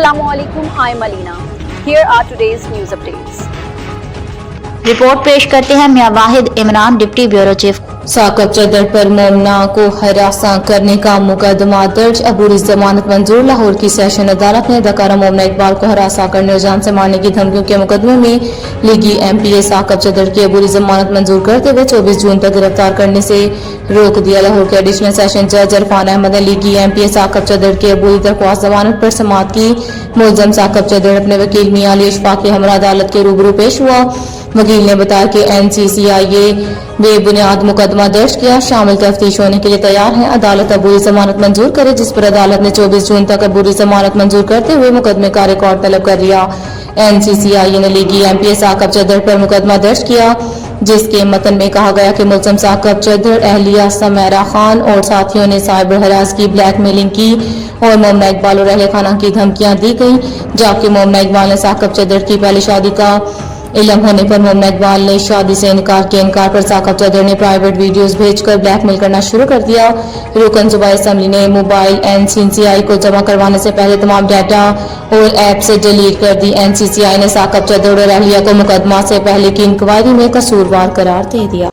Assalamualaikum, I'm Alina. Here are today's news updates. Report पेश करते हैं मियां वाहिद Imran, deputy bureau chief. Saqib चदर पर मोमना को हरासा करने का मुकदमा दर्ज, अबूरी जमानत मंजूर। लाहौर की सेशन अदालत ने अदाकारा मोमना इकबाल को हरासा करने और जान से मारने की धमकियों के मुकदमे में लीगी MPA साकब चदर की अबूरी जमानत मंजूर करते हुए 24 जून तक गिरफ्तार करने से रोक दिया। लाहौर के एडिशनल सेशन जज इरफान अहमद ने लीगी MPA साकब चदर की अबूरी दरख्वास्त जमानत पर समाअत की। मुलजम साकब चदर अपने वकील मियां अली अशफाक के हमरा अदालत के रूबरू पेश हुआ। वकील ने बताया कि NCCIA बेबुनियाद मुकदमा दर्ज किया, शामिल तफ्तीश होने के लिए तैयार है। अदालत अबूरी जमानत मंजूर करे, जिस पर अदालत ने 24 जून तक अबूरी जमानत मंजूर करते हुए मुकदमे का रिकॉर्ड तलब कर लिया। NCCIA ने लीगी MPA साकब चदर पर मुकदमा दर्ज किया, जिसके मतन में कहा गया कि मुलजम साकब चदर, अहलिया समैरा खान और साथियों ने साइबर हरास की, ब्लैकमेलिंग की और मोमना इकबाल और अहले खाना की धमकियां दी गई। जबकि मोमना इकबाल ने साकब चदर की पहली शादी का इल्म होने पर मोमना इकबाल ने शादी से इनकार किया। इनकार पर साकब चदर ने प्राइवेट वीडियोस भेजकर ब्लैकमेल करना शुरू कर दिया। रुकन ज़ुबाई असम्बली ने मोबाइल NCCI को जमा करवाने से पहले तमाम डाटा और ऐप से डिलीट कर दी। NCCI ने साकब चदर और अहलिया को मुकदमा से पहले की इंक्वायरी में कसूरवार करार दे दिया।